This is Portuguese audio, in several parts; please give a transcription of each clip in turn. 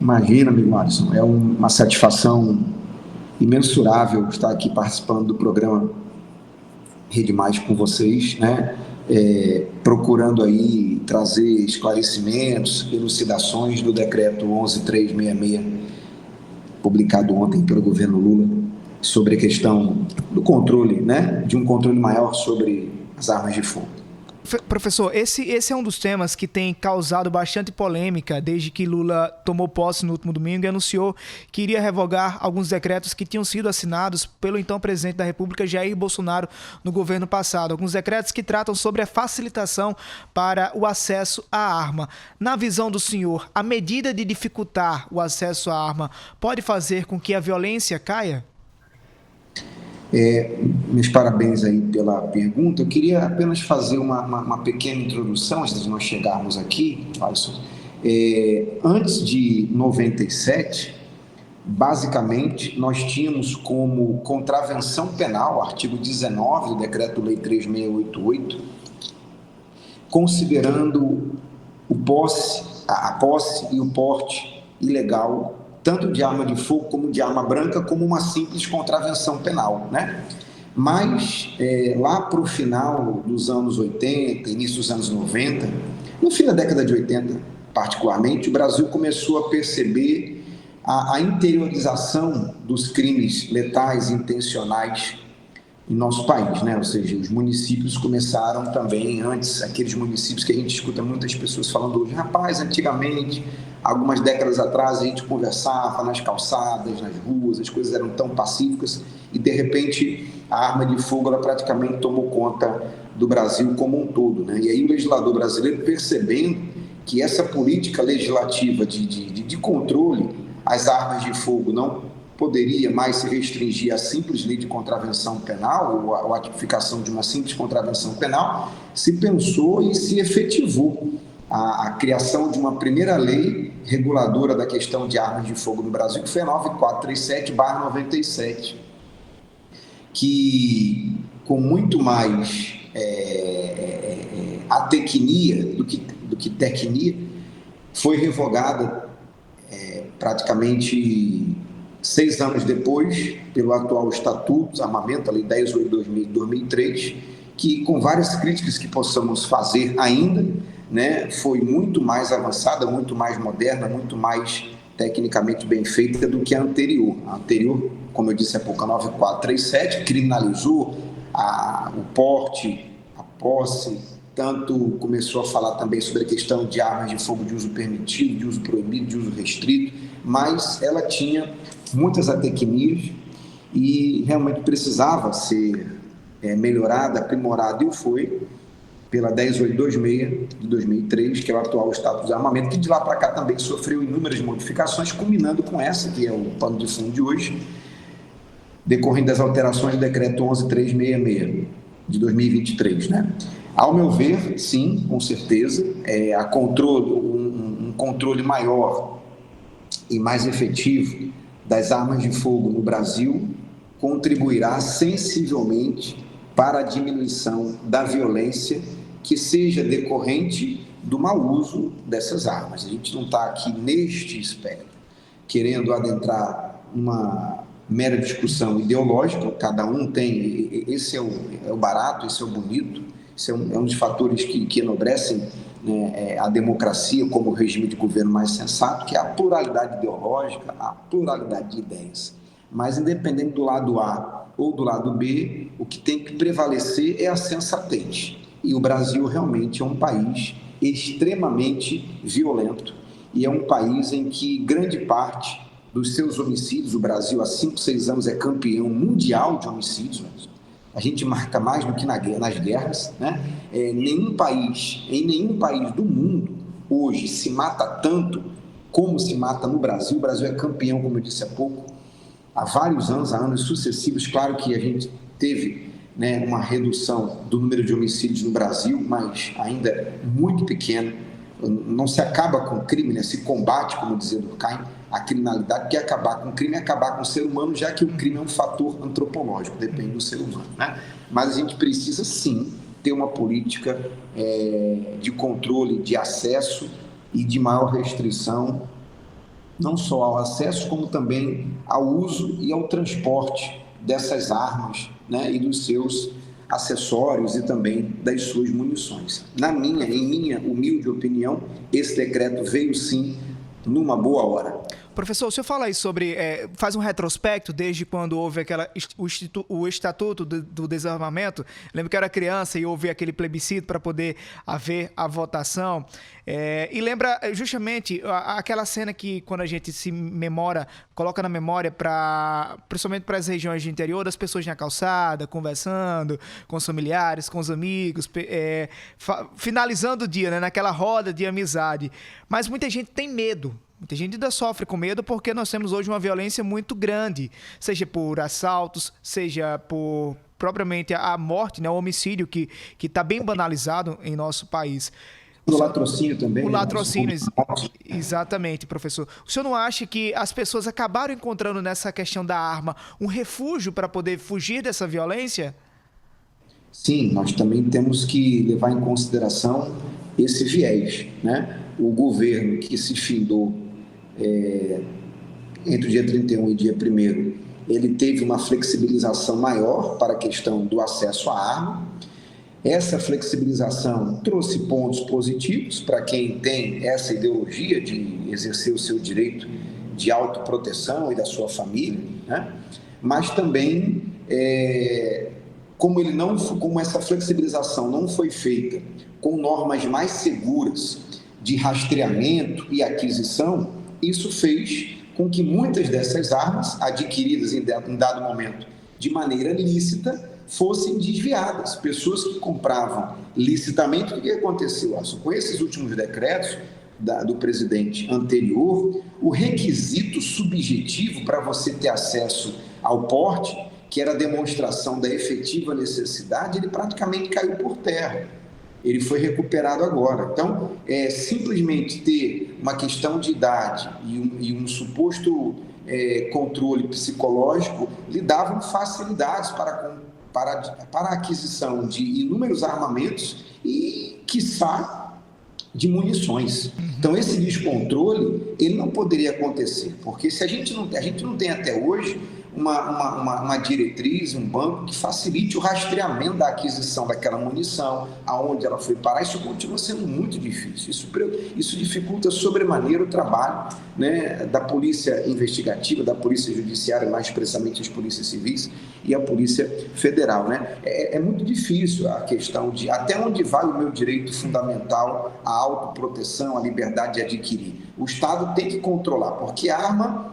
Imagina, amigo Alisson, é uma satisfação imensurável estar aqui participando do programa Rede Mais com vocês, né? Procurando aí trazer esclarecimentos, elucidações do decreto 11.366, publicado ontem pelo governo Lula, sobre a questão do controle, né? De um controle maior sobre as armas de fogo. Professor, esse é um dos temas que tem causado bastante polêmica desde que Lula tomou posse no último domingo e anunciou que iria revogar alguns decretos que tinham sido assinados pelo então presidente da República, Jair Bolsonaro, no governo passado. Alguns decretos que tratam sobre a facilitação para o acesso à arma. Na visão do senhor, a medida de dificultar o acesso à arma pode fazer com que a violência caia? Meus parabéns aí pela pergunta. Eu queria apenas fazer uma pequena introdução antes de nós chegarmos aqui, Alisson. Antes de 97, basicamente, nós tínhamos como contravenção penal, artigo 19 do Decreto-Lei 3.688, considerando a posse e o porte ilegal tanto de arma de fogo como de arma branca, como uma simples contravenção penal, né? Mas lá para o final dos anos 80, início dos anos 90, no fim da década de 80 particularmente, o Brasil começou a perceber a interiorização dos crimes letais e intencionais em nosso país, né? Ou seja, os municípios começaram também, antes, aqueles municípios que a gente escuta muitas pessoas falando hoje, rapaz, antigamente, algumas décadas atrás, a gente conversava nas calçadas, nas ruas, as coisas eram tão pacíficas e, de repente, a arma de fogo, ela praticamente tomou conta do Brasil como um todo, né? E aí o legislador brasileiro, percebendo que essa política legislativa de controle às armas de fogo não poderia mais se restringir à simples lei de contravenção penal ou à tipificação de uma simples contravenção penal, se pensou e se efetivou a criação de uma primeira lei reguladora da questão de armas de fogo no Brasil, que foi a 9437/97, que com muito mais atecnia do que tecnia, foi revogada praticamente 6 anos depois, pelo atual Estatuto do Armamento, a Lei 10.8/2000 de 2003, que, com várias críticas que possamos fazer ainda, né, foi muito mais avançada, muito mais moderna, muito mais tecnicamente bem feita do que a anterior. A anterior, como eu disse há pouco, a 9437, criminalizou o porte, a posse, tanto começou a falar também sobre a questão de armas de fogo de uso permitido, de uso proibido, de uso restrito, mas ela tinha muitas atecnias e realmente precisava ser melhorada, aprimorada, e o foi pela 10.826 de 2003, que é o atual Estatuto de Armamento, que de lá para cá também sofreu inúmeras modificações, culminando com essa, que é o pano de fundo de hoje, decorrendo das alterações do Decreto 11.366 de 2023, né? Ao meu ver, sim, com certeza, um controle maior e mais efetivo das armas de fogo no Brasil contribuirá sensivelmente para a diminuição da violência que seja decorrente do mau uso dessas armas. A gente não está aqui neste espectro querendo adentrar uma mera discussão ideológica, cada um tem, esse é o barato, esse é o bonito, esse é um dos fatores que enobrecem, né, a democracia como regime de governo mais sensato, que é a pluralidade ideológica, a pluralidade de ideias. Mas, independente do lado A ou do lado B, o que tem que prevalecer é a sensatez. E o Brasil realmente é um país extremamente violento e é um país em que grande parte dos seus homicídios, o Brasil há 5, 6 anos é campeão mundial de homicídios, a gente marca mais do que nas guerras, né? Em nenhum país do mundo hoje se mata tanto como se mata no Brasil. O Brasil é campeão, como eu disse há pouco, há vários anos, há anos sucessivos. Claro que a gente teve, né, uma redução do número de homicídios no Brasil, mas ainda muito pequeno. Não se acaba com o crime, né? Se combate, como dizia Durkheim, a criminalidade, que é acabar com o crime, é acabar com o ser humano, já que o crime é um fator antropológico, depende do ser humano, né? Mas a gente precisa, sim, ter uma política de controle de acesso e de maior restrição não só ao acesso, como também ao uso e ao transporte dessas armas, né, e dos seus acessórios e também das suas munições. Em minha humilde opinião, esse decreto veio sim numa boa hora. Professor, o senhor fala aí sobre, faz um retrospecto desde quando houve o Estatuto do Desarmamento. Lembro que eu era criança e houve aquele plebiscito para poder haver a votação. E lembra justamente aquela cena que, quando a gente se coloca na memória, principalmente para as regiões de interior, das pessoas na calçada, conversando com os familiares, com os amigos, finalizando o dia, né, naquela roda de amizade. Mas muita gente tem medo. Muita gente ainda sofre com medo porque nós temos hoje uma violência muito grande, seja por assaltos, seja por propriamente a morte, né, o homicídio que está bem banalizado em nosso país. O latrocínio também. O latrocínio, exatamente, professor. O senhor não acha que as pessoas acabaram encontrando nessa questão da arma um refúgio para poder fugir dessa violência? Sim, nós também temos que levar em consideração esse viés, né? O governo que se findou entre o dia 31 e dia 1º, ele teve uma flexibilização maior para a questão do acesso à arma. Essa flexibilização trouxe pontos positivos para quem tem essa ideologia de exercer o seu direito de autoproteção e da sua família, né? Mas também, como essa flexibilização não foi feita com normas mais seguras de rastreamento e aquisição, isso fez com que muitas dessas armas, adquiridas em dado momento de maneira lícita, fossem desviadas. Pessoas que compravam licitamente. O que aconteceu, Alisson? Com esses últimos decretos do presidente anterior, o requisito subjetivo para você ter acesso ao porte, que era a demonstração da efetiva necessidade, ele praticamente caiu por terra. Ele foi recuperado agora. Então, simplesmente ter uma questão de idade e um suposto controle psicológico lhe davam facilidades para a aquisição de inúmeros armamentos e, quiçá, de munições. Então, esse descontrole, ele não poderia acontecer, porque se a gente não tem até hoje uma diretriz, um banco que facilite o rastreamento da aquisição daquela munição, aonde ela foi parar, isso continua sendo muito difícil. Isso dificulta sobremaneira o trabalho, né, da polícia investigativa, da polícia judiciária, mais expressamente as polícias civis e a polícia federal, né? É muito difícil a questão de até onde vai o meu direito fundamental à autoproteção, à liberdade de adquirir. O Estado tem que controlar, porque a arma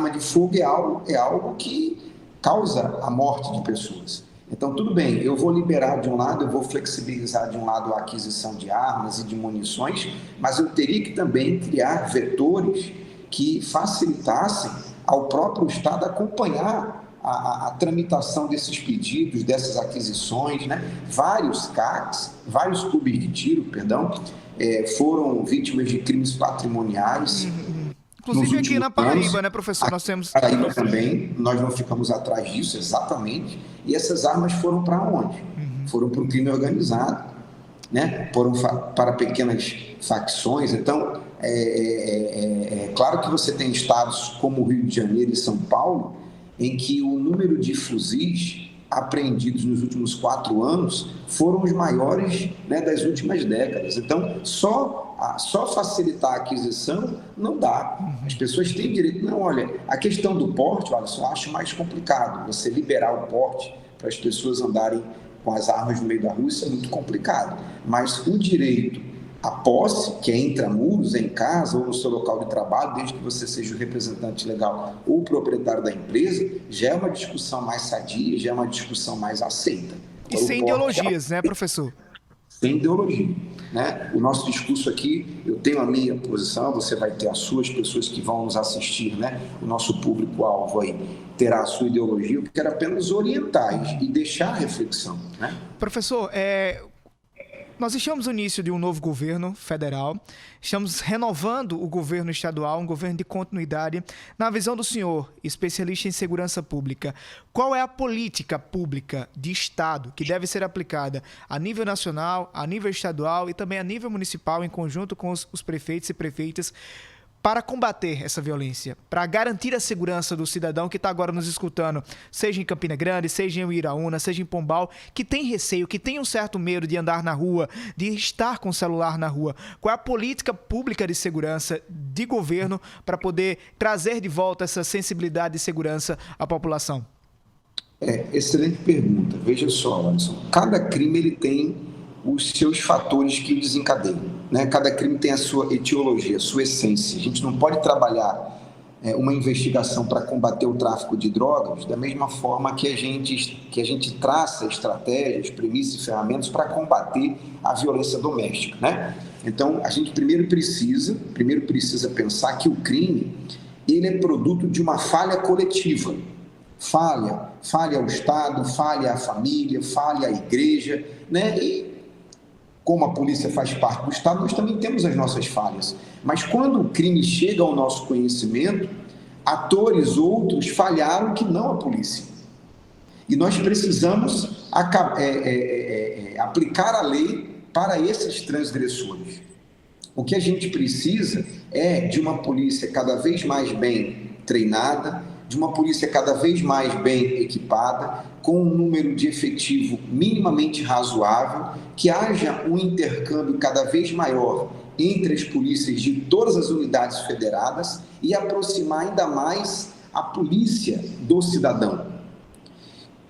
de fogo é algo que causa a morte de pessoas. Então, tudo bem, eu vou liberar de um lado, eu vou flexibilizar de um lado a aquisição de armas e de munições, mas eu teria que também criar vetores que facilitassem ao próprio Estado acompanhar a tramitação desses pedidos, dessas aquisições, né? Vários CACs, vários clubes de tiro, foram vítimas de crimes patrimoniais. Inclusive aqui na Paraíba, né, professor? Nós temos... Paraíba também, nós não ficamos atrás disso, exatamente. E essas armas foram para onde? Foram para o crime organizado, né? Foram para pequenas facções. Então, claro que você tem estados como o Rio de Janeiro e São Paulo, em que o número de fuzis apreendidos nos últimos 4 anos foram os maiores, né, das últimas décadas. Então, só facilitar a aquisição não dá. As pessoas têm direito. Não, olha, a questão do porte, olha, eu acho mais complicado. Você liberar o porte para as pessoas andarem com as armas no meio da rua, isso é muito complicado. Mas o direito à posse, que é intramuros, em casa ou no seu local de trabalho, desde que você seja o representante legal ou o proprietário da empresa, já é uma discussão mais sadia, já é uma discussão mais aceita. E sem ideologias, né, professor? Sem ideologia, né? O nosso discurso aqui, eu tenho a minha posição, você vai ter as suas, pessoas que vão nos assistir, né? O nosso público-alvo aí terá a sua ideologia. Eu quero apenas orientar e deixar a reflexão, né? Professor, nós estamos no início de um novo governo federal, estamos renovando o governo estadual, um governo de continuidade. Na visão do senhor, especialista em segurança pública, qual é a política pública de Estado que deve ser aplicada a nível nacional, a nível estadual e também a nível municipal, em conjunto com os prefeitos e prefeitas, para combater essa violência, para garantir a segurança do cidadão que está agora nos escutando, seja em Campina Grande, seja em Uiraúna, seja em Pombal, que tem receio, que tem um certo medo de andar na rua, de estar com o celular na rua? Qual é a política pública de segurança de governo para poder trazer de volta essa sensibilidade de segurança à população? Excelente pergunta. Veja só, Alisson, cada crime ele tem os seus fatores que o desencadeiam, né? Cada crime tem a sua etiologia, a sua essência. A gente não pode trabalhar uma investigação para combater o tráfico de drogas da mesma forma que a gente traça estratégias, premissas e ferramentas para combater a violência doméstica, né? Então, a gente primeiro precisa pensar que o crime ele é produto de uma falha coletiva. Falha ao Estado, falha à família, falha à igreja, né? E como a polícia faz parte do Estado, nós também temos as nossas falhas. Mas quando o crime chega ao nosso conhecimento, atores outros falharam que não a polícia. E nós precisamos aplicar a lei para esses transgressores. O que a gente precisa é de uma polícia cada vez mais bem treinada, de uma polícia cada vez mais bem equipada, com um número de efetivo minimamente razoável, que haja um intercâmbio cada vez maior entre as polícias de todas as unidades federadas e aproximar ainda mais a polícia do cidadão,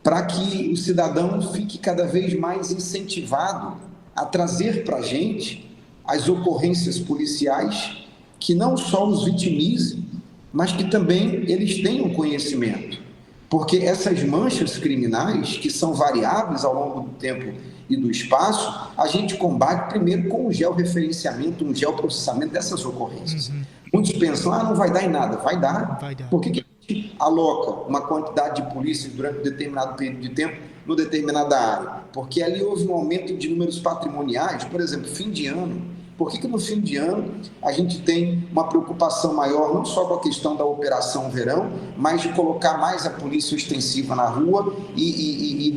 para que o cidadão fique cada vez mais incentivado a trazer para a gente as ocorrências policiais que não só os vitimizem, mas que também eles tenham conhecimento. Porque essas manchas criminais, que são variáveis ao longo do tempo e do espaço, a gente combate primeiro com o georreferenciamento, um geoprocessamento dessas ocorrências. Muitos pensam, não vai dar em nada. Vai dar. Por que a gente aloca uma quantidade de polícias durante um determinado período de tempo no determinada área? Porque ali houve um aumento de números patrimoniais, por exemplo, fim de ano. Por que no fim de ano a gente tem uma preocupação maior, não só com a questão da Operação Verão, mas de colocar mais a polícia ostensiva na rua e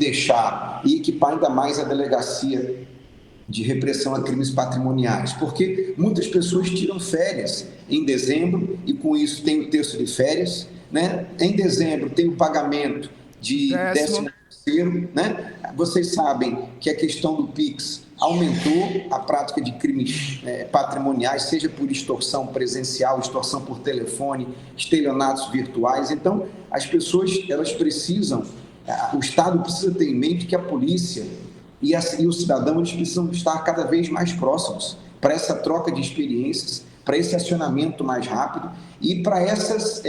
equipar ainda mais a delegacia de repressão a crimes patrimoniais? Porque muitas pessoas tiram férias em dezembro e com isso tem o terço de férias, né? Em dezembro tem o pagamento de 13º, né? Vocês sabem que a questão do Pix aumentou a prática de crimes patrimoniais, seja por extorsão presencial, extorsão por telefone, estelionatos virtuais. Então, as pessoas, elas precisam, o Estado precisa ter em mente que a polícia e o cidadão, eles precisam estar cada vez mais próximos para essa troca de experiências, para esse acionamento mais rápido e para essas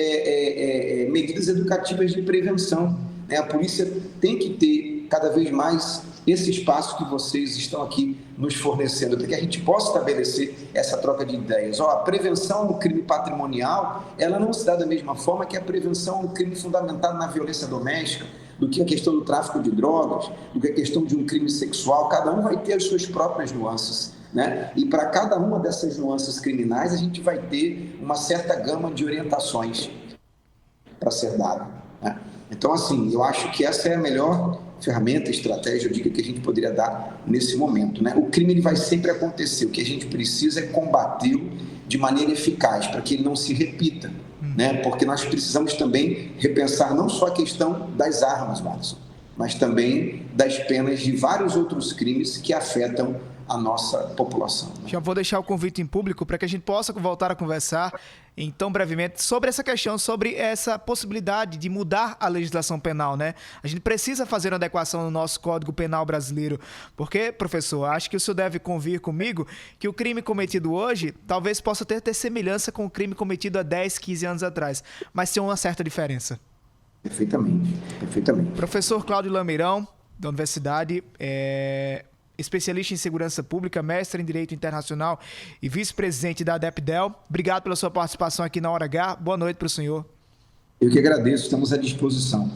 medidas educativas de prevenção. A polícia tem que ter cada vez mais esse espaço que vocês estão aqui nos fornecendo, para que a gente possa estabelecer essa troca de ideias. A prevenção no crime patrimonial, ela não se dá da mesma forma que a prevenção no crime fundamentado na violência doméstica, do que a questão do tráfico de drogas, do que a questão de um crime sexual. Cada um vai ter as suas próprias nuances, né? E para cada uma dessas nuances criminais, a gente vai ter uma certa gama de orientações para ser dada, né? Então, assim, eu acho que essa é a melhor ferramenta, estratégia, dica que a gente poderia dar nesse momento, né? O crime ele vai sempre acontecer, o que a gente precisa é combatê-lo de maneira eficaz, para que ele não se repita, né? Porque nós precisamos também repensar não só a questão das armas, Watson, mas também das penas de vários outros crimes que afetam a nossa população, né? Já vou deixar o convite em público para que a gente possa voltar a conversar então brevemente sobre essa questão, sobre essa possibilidade de mudar a legislação penal, né? A gente precisa fazer uma adequação no nosso Código Penal brasileiro, porque, professor, acho que o senhor deve convir comigo que o crime cometido hoje talvez possa ter semelhança com o crime cometido há 10, 15 anos atrás, mas tem uma certa diferença. Perfeitamente. Professor Cláudio Lameirão, da Universidade, especialista em segurança pública, mestre em Direito Internacional e vice-presidente da ADEPDEL. Obrigado pela sua participação aqui na Hora H. Boa noite para o senhor. Eu que agradeço, estamos à disposição.